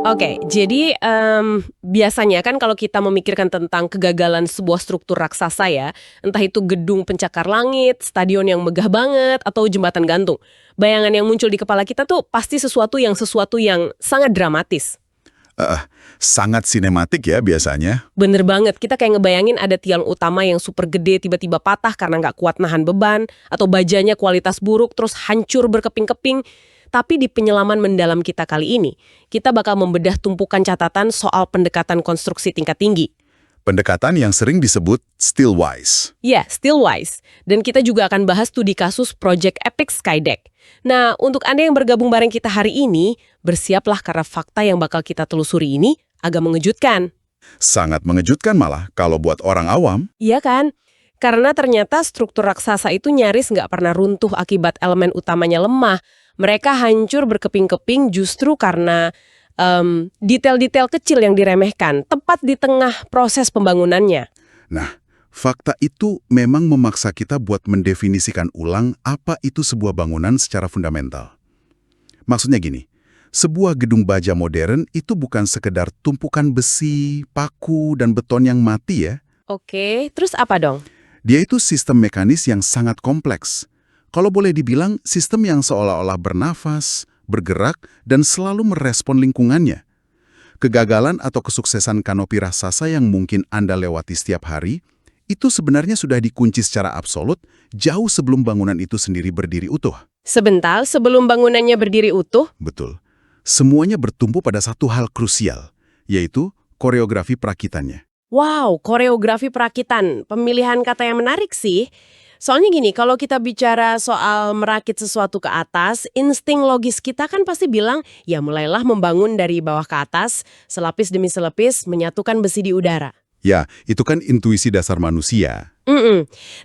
Oke, jadi biasanya kan kalau kita memikirkan tentang kegagalan sebuah struktur raksasa ya, entah itu gedung pencakar langit, stadion yang megah banget, atau jembatan gantung. Bayangan yang muncul di kepala kita tuh pasti sesuatu yang sangat dramatis. Eh, Sangat sinematik ya biasanya. Bener banget, kita kayak ngebayangin ada tiang utama yang super gede tiba-tiba patah karena nggak kuat nahan beban, atau bajanya kualitas buruk terus hancur berkeping-keping. Tapi di penyelaman mendalam kita kali ini, kita bakal membedah tumpukan catatan soal pendekatan konstruksi tingkat tinggi. Pendekatan yang sering disebut Stillwise. Ya, Stillwise. Dan kita juga akan bahas tuh di kasus Project Epic Skydeck. Nah, untuk Anda yang bergabung bareng kita hari ini, bersiaplah karena fakta yang bakal kita telusuri ini agak mengejutkan. Sangat mengejutkan malah kalau buat orang awam. Iya kan? Karena ternyata struktur raksasa itu nyaris nggak pernah runtuh akibat elemen utamanya lemah. Mereka hancur berkeping-keping justru karena detail-detail kecil yang diremehkan, tepat di tengah proses pembangunannya. Nah, fakta itu memang memaksa kita buat mendefinisikan ulang apa itu sebuah bangunan secara fundamental. Maksudnya gini, sebuah gedung baja modern itu bukan sekedar tumpukan besi, paku, dan beton yang mati ya. Oke, terus apa dong? Dia itu sistem mekanis yang sangat kompleks. Kalau boleh dibilang, sistem yang seolah-olah bernafas, bergerak, dan selalu merespon lingkungannya. Kegagalan atau kesuksesan kanopi raksasa yang mungkin Anda lewati setiap hari, itu sebenarnya sudah dikunci secara absolut jauh sebelum bangunan itu sendiri berdiri utuh. Sebentar, sebelum bangunannya berdiri utuh? Betul. Semuanya bertumpu pada satu hal krusial, yaitu koreografi perakitannya. Wow, koreografi perakitan. Pemilihan kata yang menarik sih. Soalnya gini, kalau kita bicara soal merakit sesuatu ke atas, insting logis kita kan pasti bilang, ya mulailah membangun dari bawah ke atas, selapis demi selapis, menyatukan besi di udara. Ya, itu kan intuisi dasar manusia.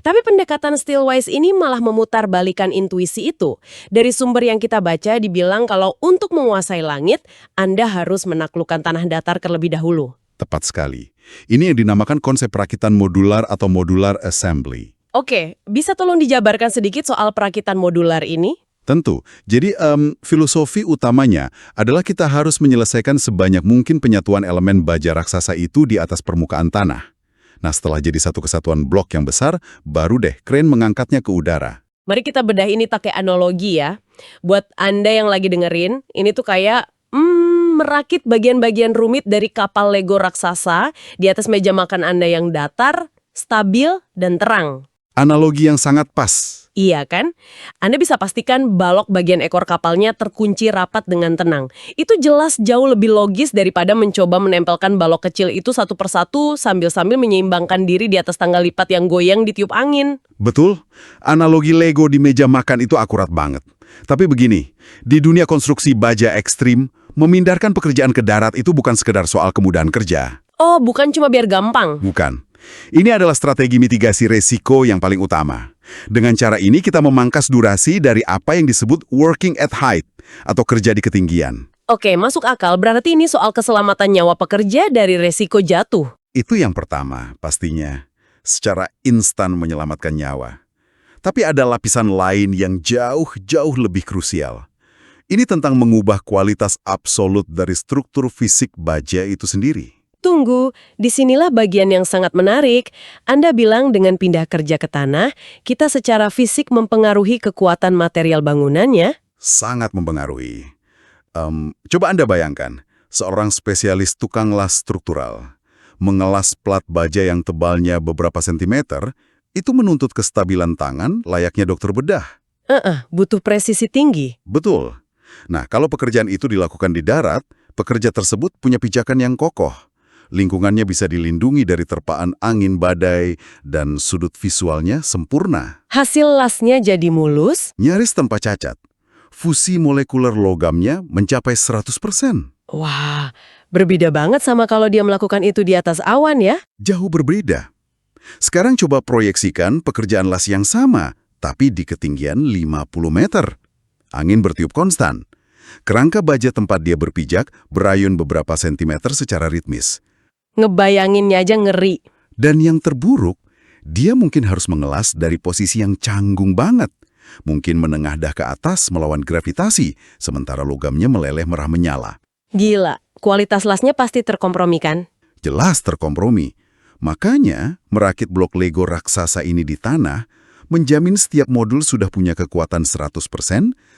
Tapi pendekatan Stillwise ini malah memutarbalikkan intuisi itu. Dari sumber yang kita baca dibilang kalau untuk menguasai langit, Anda harus menaklukkan tanah datar terlebih dahulu. Tepat sekali. Ini yang dinamakan konsep perakitan modular atau modular assembly. Oke, bisa tolong dijabarkan sedikit soal perakitan modular ini? Tentu. Jadi filosofi utamanya adalah kita harus menyelesaikan sebanyak mungkin penyatuan elemen baja raksasa itu di atas permukaan tanah. Nah, setelah jadi satu kesatuan blok yang besar, baru deh kren mengangkatnya ke udara. Mari kita bedah ini pakai analogi ya. Buat Anda yang lagi dengerin, ini tuh kayak merakit bagian-bagian rumit dari kapal Lego raksasa di atas meja makan Anda yang datar, stabil, dan terang. Analogi yang sangat pas. Iya kan? Anda bisa pastikan balok bagian ekor kapalnya terkunci rapat dengan tenang. Itu jelas jauh lebih logis daripada mencoba menempelkan balok kecil itu satu persatu sambil-sambil menyeimbangkan diri di atas tangga lipat yang goyang ditiup angin. Betul. Analogi Lego di meja makan itu akurat banget. Tapi begini, di dunia konstruksi baja ekstrim, memindahkan pekerjaan ke darat itu bukan sekedar soal kemudahan kerja. Oh, bukan cuma biar gampang. Bukan. Ini adalah strategi mitigasi resiko yang paling utama. Dengan cara ini kita memangkas durasi dari apa yang disebut working at height atau kerja di ketinggian. Oke, masuk akal. Berarti ini soal keselamatan nyawa pekerja dari resiko jatuh. Itu yang pertama, pastinya. Secara instan menyelamatkan nyawa. Tapi ada lapisan lain yang jauh lebih krusial. Ini tentang mengubah kualitas absolut dari struktur fisik baja itu sendiri. Tunggu, disinilah bagian yang sangat menarik. Anda bilang dengan pindah kerja ke tanah, kita secara fisik mempengaruhi kekuatan material bangunannya? Sangat mempengaruhi. Coba Anda bayangkan, seorang spesialis tukang las struktural, mengelas plat baja yang tebalnya beberapa sentimeter, itu menuntut kestabilan tangan layaknya dokter bedah. Butuh presisi tinggi. Betul. Nah, kalau pekerjaan itu dilakukan di darat, pekerja tersebut punya pijakan yang kokoh. Lingkungannya bisa dilindungi dari terpaan angin badai, dan sudut visualnya sempurna. Hasil lasnya jadi mulus? Nyaris tanpa cacat. Fusi molekuler logamnya mencapai 100%. Wah, berbeda banget sama kalau dia melakukan itu di atas awan ya? Jauh berbeda. Sekarang coba proyeksikan pekerjaan las yang sama, tapi di ketinggian 50 meter. Angin bertiup konstan. Kerangka baja tempat dia berpijak berayun beberapa sentimeter secara ritmis. Ngebayanginnya aja ngeri. Dan yang terburuk, dia mungkin harus mengelas dari posisi yang canggung banget. Mungkin menengadah ke atas melawan gravitasi, sementara logamnya meleleh merah menyala. Gila, Kualitas lasnya pasti terkompromikan. Jelas terkompromi. Makanya, merakit blok Lego raksasa ini di tanah menjamin setiap modul sudah punya kekuatan 100%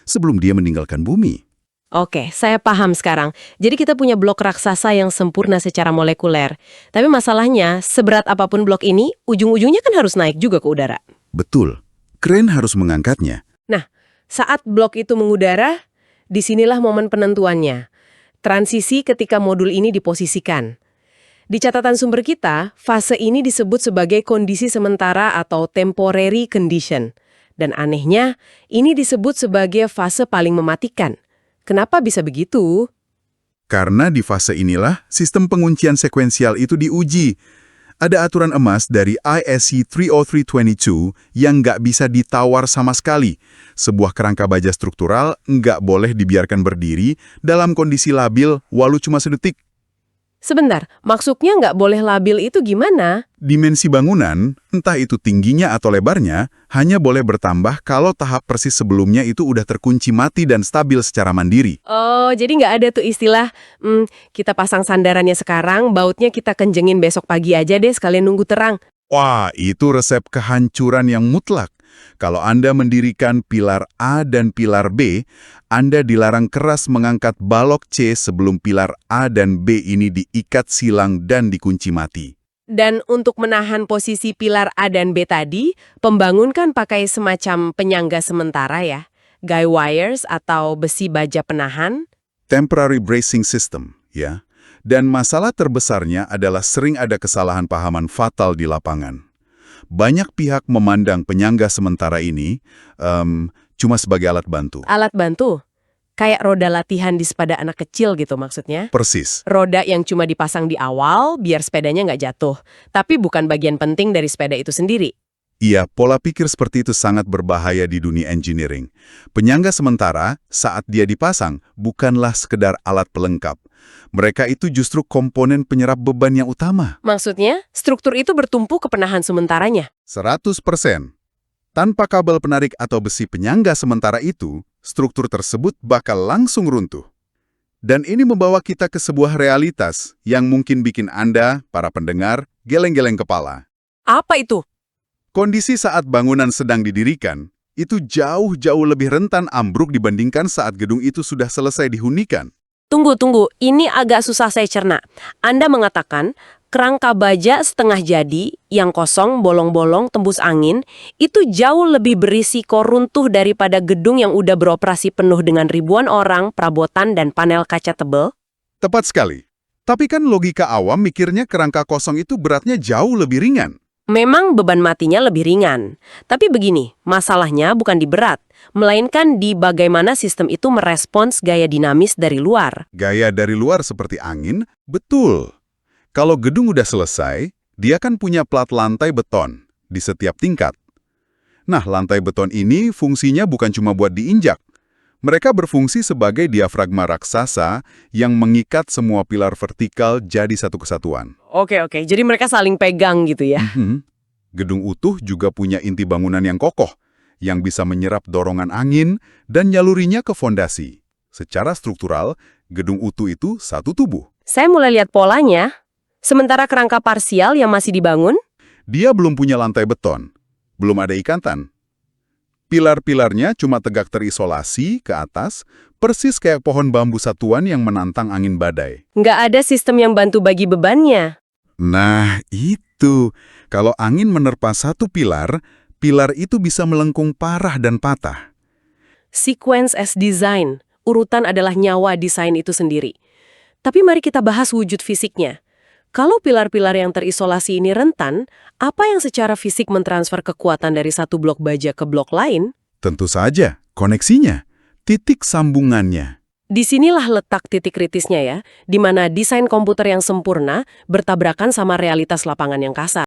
sebelum dia meninggalkan bumi. Oke, saya paham sekarang. Jadi kita punya blok raksasa yang sempurna secara molekuler. Tapi masalahnya, seberat apapun blok ini, ujung-ujungnya kan harus naik juga ke udara. Betul. Kren harus mengangkatnya. Nah, saat blok itu mengudara, disinilah momen penentuannya. Transisi ketika modul ini diposisikan. Di catatan sumber kita, fase ini disebut sebagai kondisi sementara atau temporary condition. Dan anehnya, ini disebut sebagai fase paling mematikan. Kenapa bisa begitu? Karena di fase inilah sistem penguncian sekuensial itu diuji. Ada aturan emas dari ISC 30322 yang nggak bisa ditawar sama sekali. Sebuah kerangka baja struktural nggak boleh dibiarkan berdiri dalam kondisi labil walau cuma sedetik. Sebentar, maksudnya nggak boleh labil itu gimana? Dimensi bangunan, entah itu tingginya atau lebarnya, hanya boleh bertambah kalau tahap persis sebelumnya itu udah terkunci mati dan stabil secara mandiri. Oh, jadi nggak ada tuh istilah, kita pasang sandarannya sekarang, bautnya kita kenjengin besok pagi aja deh sekalian nunggu terang. Wah, itu resep kehancuran yang mutlak. Kalau Anda mendirikan pilar A dan pilar B, Anda dilarang keras mengangkat balok C sebelum pilar A dan B ini diikat silang dan dikunci mati. Dan untuk menahan posisi pilar A dan B tadi, pembangun kan pakai semacam penyangga sementara ya, guy wires atau besi baja penahan. Temporary bracing system, ya. Dan masalah terbesarnya adalah sering ada kesalahan pahaman fatal di lapangan. Banyak pihak memandang penyangga sementara ini cuma sebagai alat bantu. Alat bantu? Kayak roda latihan di sepeda anak kecil gitu maksudnya? Persis. Roda yang cuma dipasang di awal biar sepedanya nggak jatuh. Tapi bukan bagian penting dari sepeda itu sendiri. Iya, pola pikir seperti itu sangat berbahaya di dunia engineering. Penyangga sementara, saat dia dipasang, bukanlah sekedar alat pelengkap. Mereka itu justru komponen penyerap beban yang utama. Maksudnya, struktur itu bertumpu ke penahan sementaranya. 100%. Tanpa kabel penarik atau besi penyangga sementara itu, struktur tersebut bakal langsung runtuh. Dan ini membawa kita ke sebuah realitas yang mungkin bikin Anda, para pendengar, geleng-geleng kepala. Apa itu? Kondisi saat bangunan sedang didirikan, itu jauh-jauh lebih rentan ambruk dibandingkan saat gedung itu sudah selesai dihunikan. Tunggu. Ini agak susah saya cerna. Anda mengatakan, kerangka baja setengah jadi, yang kosong, bolong-bolong, tembus angin, itu jauh lebih berisiko runtuh daripada gedung yang udah beroperasi penuh dengan ribuan orang, perabotan, dan panel kaca tebal? Tepat sekali. Tapi kan logika awam mikirnya kerangka kosong itu beratnya jauh lebih ringan. Memang beban matinya lebih ringan. Tapi begini, masalahnya bukan di berat, melainkan di bagaimana sistem itu merespons gaya dinamis dari luar. Gaya dari luar seperti angin, betul. Kalau gedung udah selesai, dia kan punya plat lantai beton di setiap tingkat. Nah, lantai beton ini fungsinya bukan cuma buat diinjak. Mereka berfungsi sebagai diafragma raksasa yang mengikat semua pilar vertikal jadi satu kesatuan. Oke, jadi mereka saling pegang gitu ya. Gedung utuh juga punya inti bangunan yang kokoh, yang bisa menyerap dorongan angin dan nyalurinya ke fondasi. Secara struktural, gedung utuh itu satu tubuh. Saya mulai lihat polanya. Sementara kerangka parsial yang masih dibangun, Dia belum punya lantai beton, belum ada ikatan. Pilar-pilarnya cuma tegak terisolasi ke atas, persis kayak pohon bambu satuan yang menantang angin badai. nggak ada sistem yang bantu bagi bebannya. Nah, itu. Kalau angin menerpa satu pilar, pilar itu bisa melengkung parah dan patah. Sequence as design, urutan adalah nyawa desain itu sendiri. Tapi mari kita bahas wujud fisiknya. Kalau pilar-pilar yang terisolasi ini rentan, apa yang secara fisik mentransfer kekuatan dari satu blok baja ke blok lain? Tentu saja, koneksinya, titik sambungannya. Disinilah letak titik kritisnya ya, di mana desain komputer yang sempurna bertabrakan sama realitas lapangan yang kasar.